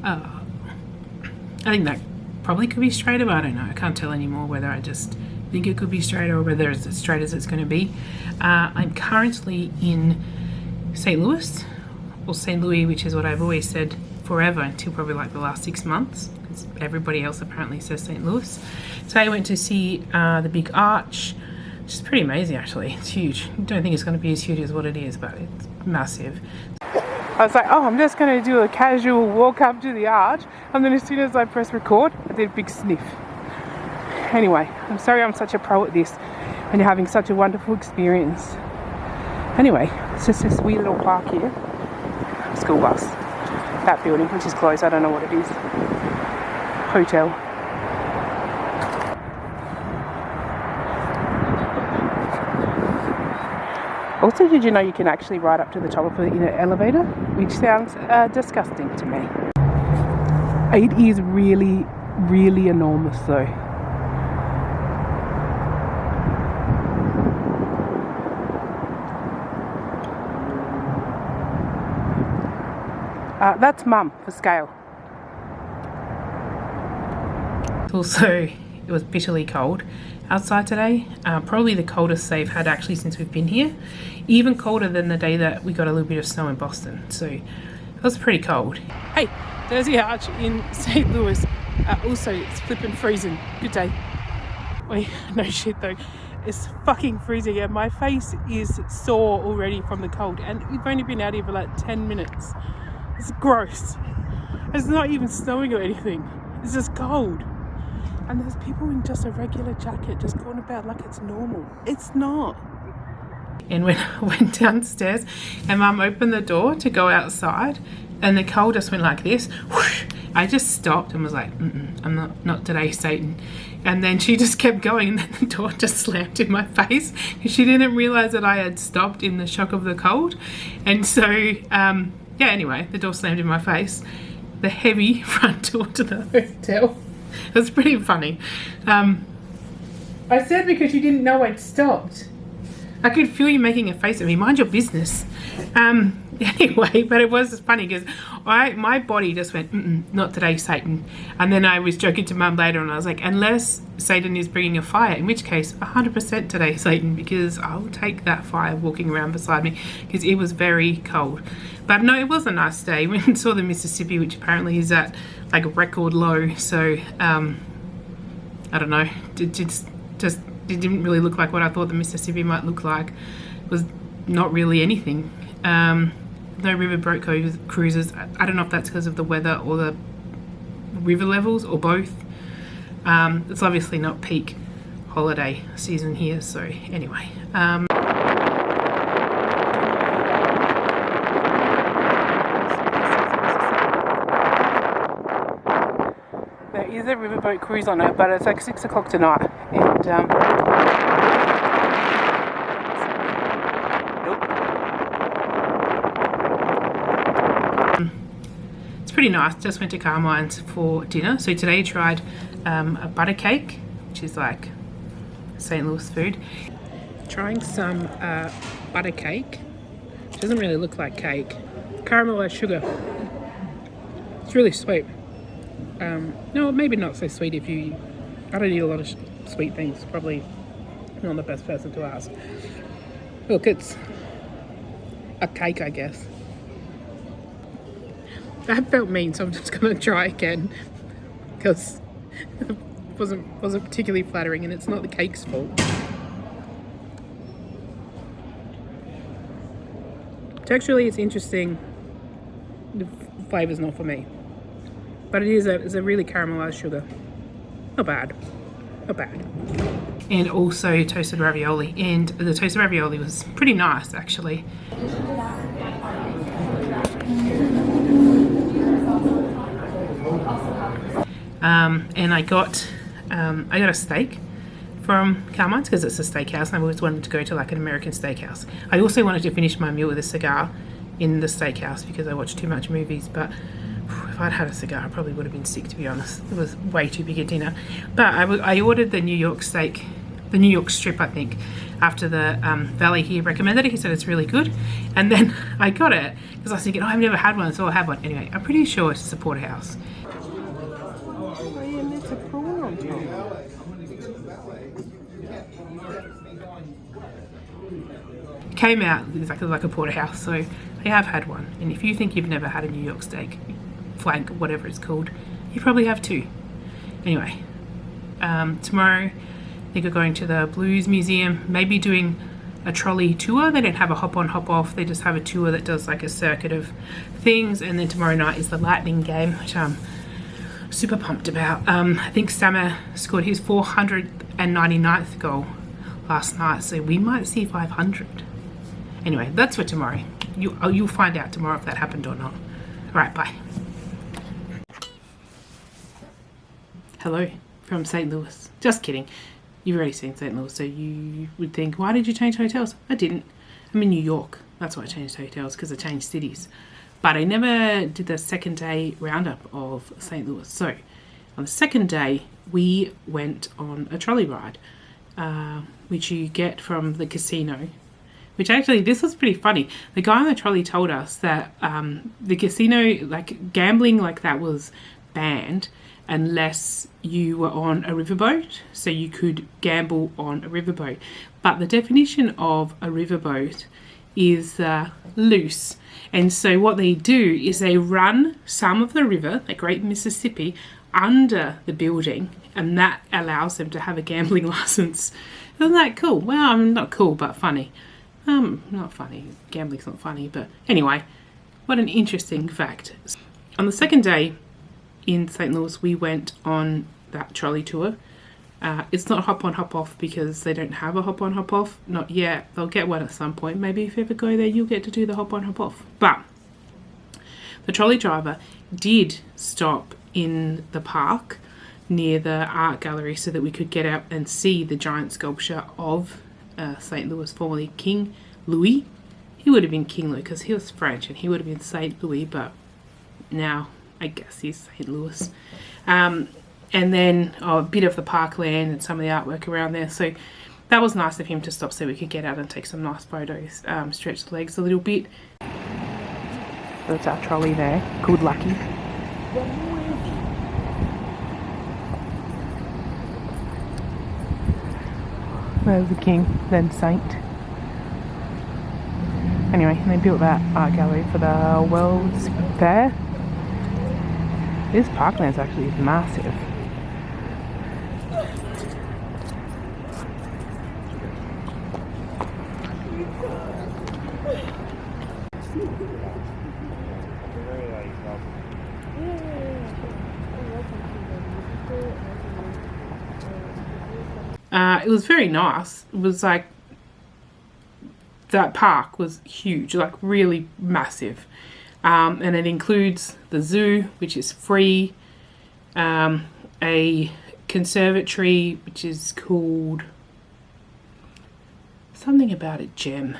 I think that probably could be straighter, but I don't know. I can't tell anymore whether I just think it could be straighter or whether it's as straight as it's going to be. I'm currently in St. Louis, or St. Louis, which is what I've always said forever until probably like the last 6 months, because everybody else apparently says St. Louis. So I went to see the big arch, which is pretty amazing actually. It's huge. I don't think it's going to be as huge as what it is, but it's massive. I was like, oh, I'm just going to do a casual walk up to the arch, and then as soon as I press record, I did a big sniff. Anyway, I'm sorry I'm such a pro at this when you're having such a wonderful experience. Anyway, it's just this wee little park here. School bus. That building, which is closed, I don't know what it is. Hotel. Also, did you know you can actually ride up to the top of it in an elevator? Which sounds disgusting to me. It is really, really enormous though. That's Mum for scale. Also, it was bitterly cold outside today. Probably the coldest they've had actually since we've been here. Even colder than the day that we got a little bit of snow in Boston. So it was pretty cold. Hey, there's the arch in St. Louis. Also, it's flipping freezing. Good day. Wait, no shit though. It's fucking freezing and my face is sore already from the cold. And we've only been out here for like 10 minutes. It's gross. It's not even snowing or anything. It's just cold. And there's people in just a regular jacket just going about like it's normal. It's not. And when I went downstairs and Mum opened the door to go outside and the cold just went like this, whoosh, I just stopped and was like, I'm not today, Satan. And then she just kept going and then the door just slammed in my face because she didn't realise that I had stopped in the shock of the cold. And so, yeah, anyway, the door slammed in my face. The heavy front door to the hotel. It was pretty funny. I said because you didn't know I'd stopped. I could feel you making a face at me. Mind your business. Anyway, but it was funny because my body just went, not today, Satan. And then I was joking to Mum later and I was like, unless Satan is bringing a fire, in which case 100% today, Satan, because I'll take that fire walking around beside me because it was very cold. But no, it was a nice day. We saw the Mississippi, which apparently is at like a record low. So, I don't know. It didn't really look like what I thought the Mississippi might look like. It was not really anything. No riverboat cruises. I don't know if that's because of the weather or the river levels or both. It's obviously not peak holiday season here. So anyway. There is a riverboat cruise on it, but it's like 6 o'clock tonight. And it's pretty nice. Just went to Carmine's for dinner. So today I tried a butter cake, which is like St. Louis food. Trying some butter cake, which doesn't really look like cake. Caramelized sugar. It's really sweet. No, maybe not so sweet if you... I don't eat a lot of sweet things. Probably not the best person to ask. Look, it's a cake, I guess. That felt mean, so I'm just going to try again because it wasn't particularly flattering, and it's not the cake's fault. Texturally, it's interesting. The flavour's not for me, but it's a really caramelized sugar. Not bad. Not bad. And also toasted ravioli, and the toasted ravioli was pretty nice actually. And I got a steak from Carmine's because it's a steakhouse and I always wanted to go to like an American steakhouse. I also wanted to finish my meal with a cigar in the steakhouse because I watch too much movies, but if I'd had a cigar I probably would have been sick, to be honest. It was way too big a dinner. But I ordered the New York steak, the New York strip, I think, after the Valley here recommended it. He said it's really good. And then I got it because I was thinking, oh, I've never had one, so I'll have one. Anyway, I'm pretty sure it's a porterhouse. Oh yeah, and there's a prawn on top. Came out exactly like a porterhouse, so I have had one. And if you think you've never had a New York steak, flank, whatever it's called, you probably have too. Anyway, tomorrow I think we're going to the Blues Museum, maybe doing a trolley tour. They don't have a hop on hop off, they just have a tour that does like a circuit of things. And then tomorrow night is the Lightning game, which I'm super pumped about. I think Sammer scored his 499th goal last night, so we might see 500. Anyway, that's for tomorrow. You'll find out tomorrow if that happened or not. Alright, bye. Hello from St. Louis. Just kidding. You've already seen St. Louis, so you would think, why did you change hotels? I didn't. I'm in New York. That's why I changed hotels, because I changed cities. But I never did the second day roundup of St. Louis. So on the second day, we went on a trolley ride, which you get from the casino. Which actually, this was pretty funny. The guy on the trolley told us that the casino, like gambling like that, was banned unless you were on a riverboat. So you could gamble on a riverboat. But the definition of a riverboat is loose. And so what they do is they run some of the river, like Great Mississippi, under the building, and that allows them to have a gambling license. Isn't that cool? Well, I mean, not cool, but funny. Not funny. Gambling's not funny, but anyway, what an interesting fact. On the second day in St. Louis, we went on that trolley tour. It's not hop on, hop off because they don't have a hop on, hop off. Not yet. They'll get one at some point. Maybe if you ever go there, you'll get to do the hop on, hop off. But the trolley driver did stop in the park near the art gallery so that we could get out and see the giant sculpture of St. Louis, formerly King Louis. He would have been King Louis because he was French and he would have been St. Louis, but now I guess he's St. Louis. And then a bit of the parkland and some of the artwork around there. So that was nice of him to stop so we could get out and take some nice photos, stretch the legs a little bit. That's our trolley there. Good lucky. There's the king, then saint. Anyway, they built that art gallery for the World's Fair. This parkland's actually massive. It was very nice. It was like, that park was huge, like really massive. And it includes the zoo, which is free, a conservatory, which is called something about it, Gem.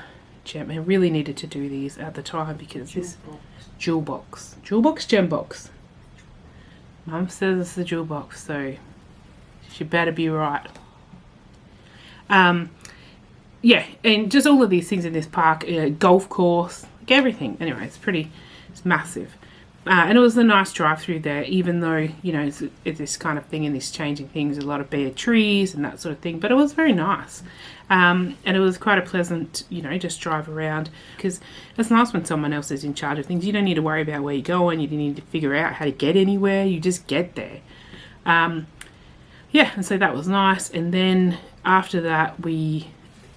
I really needed to do these at the time because this jewel box, gem box. Mum says it's the jewel box, so she better be right. Yeah, and just all of these things in this park, golf course, like everything. Anyway, it's massive. And it was a nice drive through there, even though, you know, it's this kind of thing and this changing things, a lot of bare trees and that sort of thing, but it was very nice. And it was quite a pleasant, you know, just drive around, because it's nice when someone else is in charge of things. You don't need to worry about where you're going. You don't need to figure out how to get anywhere. You just get there. Yeah, and so that was nice. And then after that, we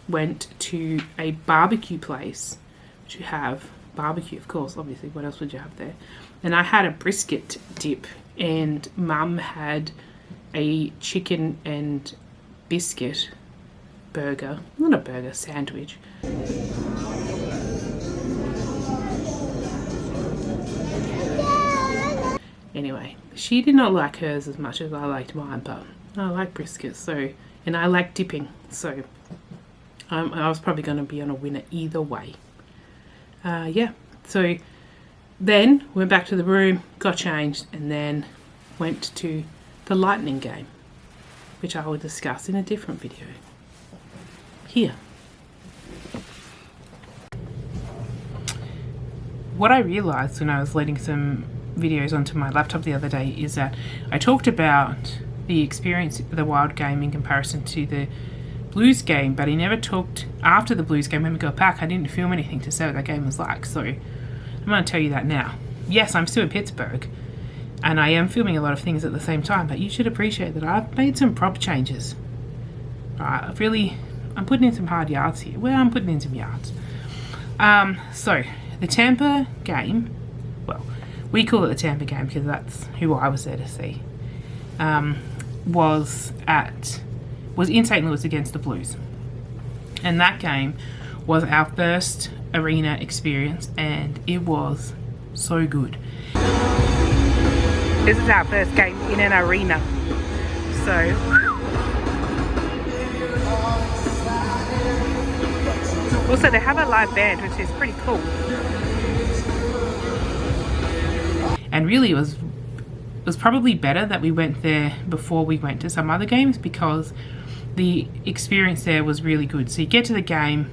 went to a barbecue place, which you have barbecue, of course, obviously. What else would you have there? And I had a brisket dip, and Mum had a chicken and biscuit burger, not a burger, sandwich. Anyway, she did not like hers as much as I liked mine, but I like brisket, so, and I like dipping, so I was probably going to be on a winner either way. Yeah, so then went back to the room, got changed, and then went to the Lightning game, which I will discuss in a different video. here. What I realized when I was loading some videos onto my laptop the other day is that I talked about the experience of the Wild game in comparison to the Blues game, but I never talked after the Blues game when we got back. I didn't film anything to say what that game was like, so I'm going to tell you that now. Yes, I'm still in Pittsburgh, and I am filming a lot of things at the same time, but you should appreciate that I've made some prop changes. I'm putting in some hard yards here. Well, I'm putting in some yards. So, the Tampa game, well, we call it the Tampa game because that's who I was there to see, was in St. Louis against the Blues. And that game was our first arena experience, and it was so good. This is our first game in an arena. So, also they have a live band, which is pretty cool. And really it was probably better that we went there before we went to some other games, because the experience there was really good. So you get to the game,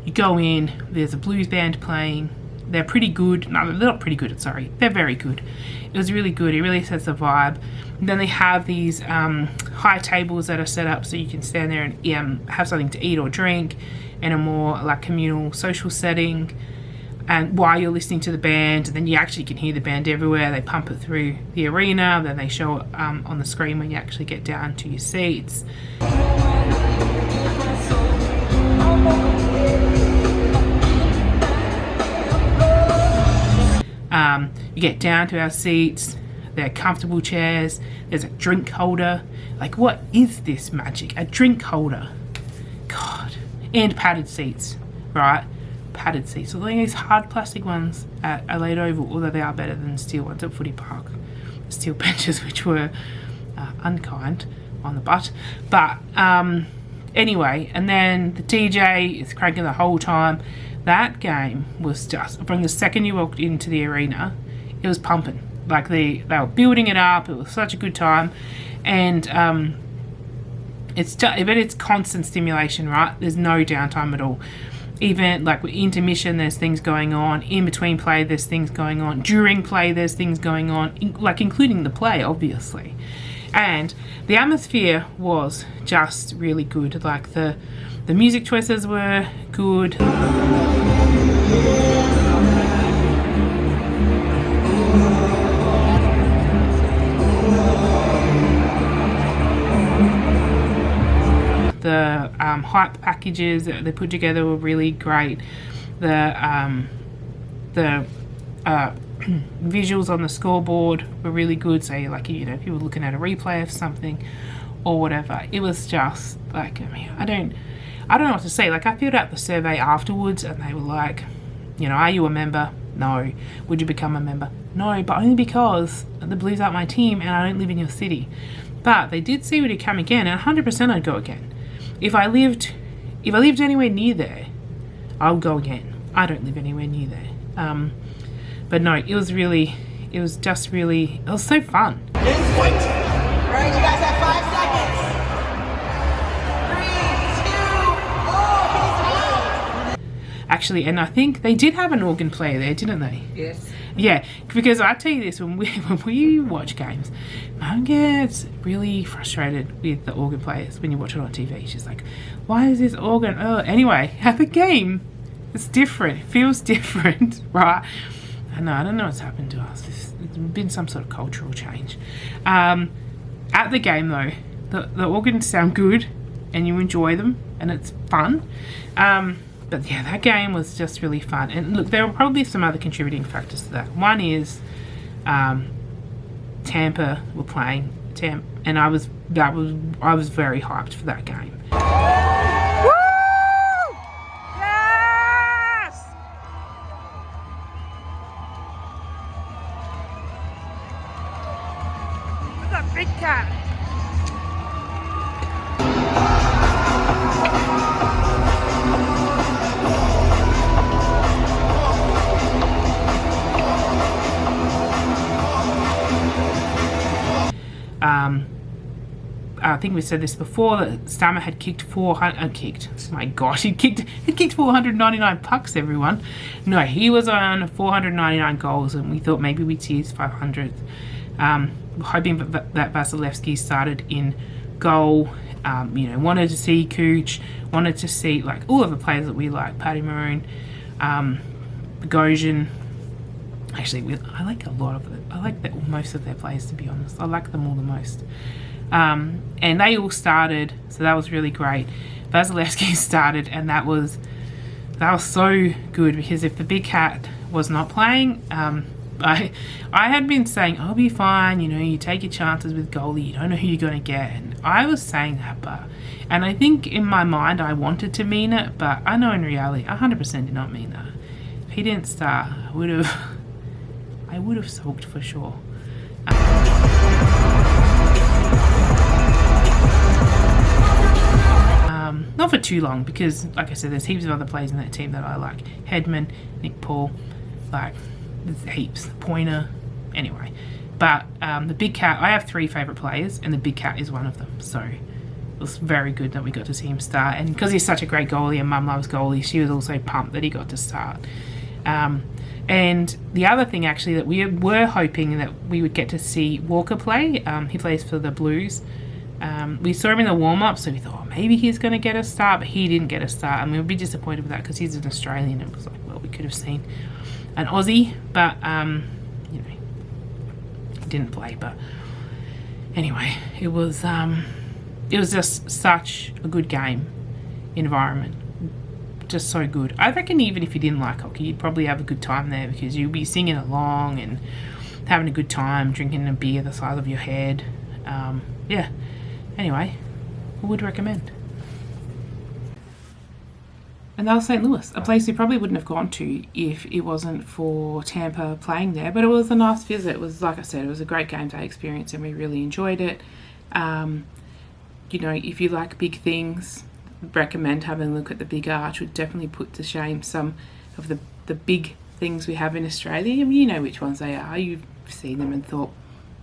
you go in, there's a blues band playing. They're pretty good. No, they're not pretty good, sorry. They're very good. It was really good. It really sets the vibe. And then they have these high tables that are set up so you can stand there and have something to eat or drink in a more like communal social setting. And while you're listening to the band, and then you actually can hear the band everywhere. They pump it through the arena, then they show it on the screen when you actually get down to your seats. You get down to our seats, they're comfortable chairs, there's a drink holder. Like, what is this magic? A drink holder. God. And padded seats, right? Padded seats. So these hard plastic ones at Adelaide Oval, although they are better than the steel ones at Footy Park. The steel benches, which were unkind on the butt. But anyway, and then the DJ is cranking the whole time. That game was just, from the second you walked into the arena, it was pumping. Like they were building it up. It was such a good time. And it's constant stimulation, right? There's no downtime at all. Even like with intermission, there's things going on. In between play, there's things going on. During play, there's things going on, like including the play, obviously. And the atmosphere was just really good. Like the music choices were good. The hype packages that they put together were really great. The visuals on the scoreboard were really good. So like, you know, if you were looking at a replay of something or whatever, it was just like, I mean, I don't know what to say. Like, I filled out the survey afterwards and they were like, you know, are you a member? No. Would you become a member? No, but only because the Blues aren't my team and I don't live in your city. But they did say would you come again, and 100% I'd go again. If I lived anywhere near there, I'll go again. I don't live anywhere near there. But no, it was so fun. Alright, you guys have 5 seconds. 3, 2, oh, Actually, and I think they did have an organ player there, didn't they? Yes. Yeah, because I tell you this, when we watch games, Mum gets really frustrated with the organ players when you watch it on TV. She's like, why is this organ? Oh, anyway, at the game, it's different. It feels different, right? I don't know what's happened to us. There's been some sort of cultural change. At the game, though, the organs sound good, and you enjoy them, and it's fun. But yeah, that game was just really fun. And look, there were probably some other contributing factors to that. One is Tampa were playing, and I was very hyped for that game. Woo! Yes! Look at that big cat. I think we said this before, that Stammer had kicked 400, my gosh, he kicked 499 pucks, everyone. No, he was on 499 goals, and we thought maybe we'd see his 500th. Hoping that Vasilevsky started in goal. Wanted to see Cooch, wanted to see like all of the players that we like, Patty Maroon, Bogosian. Actually, I like a lot of them. I like most of their players, to be honest. I like them all the most. And they all started, so that was really great. Vasilevsky started, and that was so good, because if the big cat was not playing, I had been saying, I'll be fine, you take your chances with goalie, you don't know who you're going to get. And I was saying that, and I think in my mind I wanted to mean it, but I know in reality I 100% did not mean that. If he didn't start, I would have sulked for sure. Not for too long, because like I said, there's heaps of other players in that team that I like. Hedman, Nick Paul, like there's heaps. Pointer, anyway. But the big cat, I have 3 favourite players, and the big cat is one of them. So it was very good that we got to see him start, and because he's such a great goalie and Mum loves goalie, she was also pumped that he got to start. And the other thing actually that we were hoping that we would get to see Walker play. He plays for the Blues. We saw him in the warm-up, so we thought, maybe he's going to get a start, but he didn't get a start, and we would be disappointed with that because he's an Australian. It was like, well, we could have seen an Aussie, but he didn't play. But anyway, it was just such a good game environment. Just so good. I reckon even if you didn't like hockey, you'd probably have a good time there, because you'll be singing along and having a good time, drinking a beer the size of your head. Yeah. Anyway, I would recommend. And that was St. Louis, a place we probably wouldn't have gone to if it wasn't for Tampa playing there. But it was a nice visit. It was, like I said, it was a great game day experience, and we really enjoyed it. If you like big things, recommend having a look at the Big Arch. Would definitely put to shame some of the big things we have in Australia. I mean, you know which ones they are. You've seen them and thought,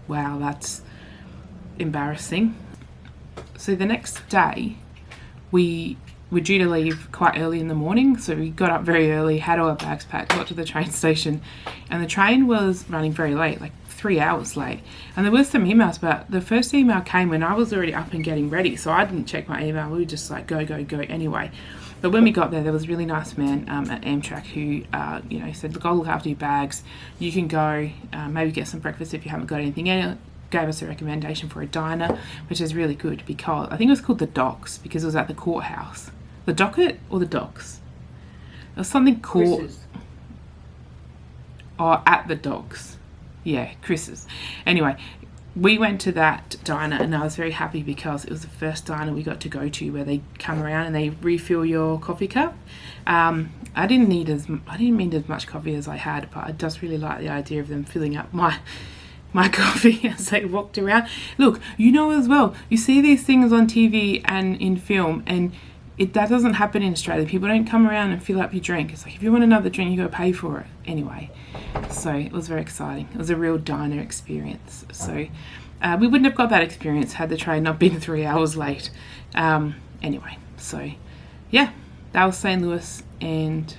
wow, that's embarrassing. So the next day we were due to leave quite early in the morning, so we got up very early, had all our bags packed, got to the train station, and the train was running very late, like 3 hours late. And there were some emails, but the first email came when I was already up and getting ready, so I didn't check my email. We were just like go anyway. But when we got there was a really nice man at Amtrak who said, look, I'll look after your bags, you can go, maybe get some breakfast if you haven't got anything else. Gave us a recommendation for a diner, which is really good, because I think it was called the Docks, because it was at the courthouse. The Docket or the Docks? It was something called at the Docks. Yeah, Chris's. Anyway, we went to that diner, and I was very happy because it was the first diner we got to go to where they come around and they refill your coffee cup. I didn't need as much coffee as I had, but I just really like the idea of them filling up my coffee as they walked around. Look, as well, you see these things on TV and in film, and that doesn't happen in Australia. People don't come around and fill up your drink. It's like, if you want another drink, you got to pay for it. Anyway, so it was very exciting. It was a real diner experience. So we wouldn't have got that experience had the train not been 3 hours late. Anyway, so yeah, that was St. Louis. And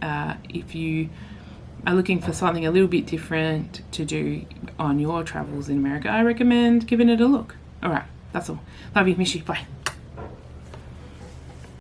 if you are looking for something a little bit different to do on your travels in America, I recommend giving it a look. All right, that's all. Love you, miss you, bye.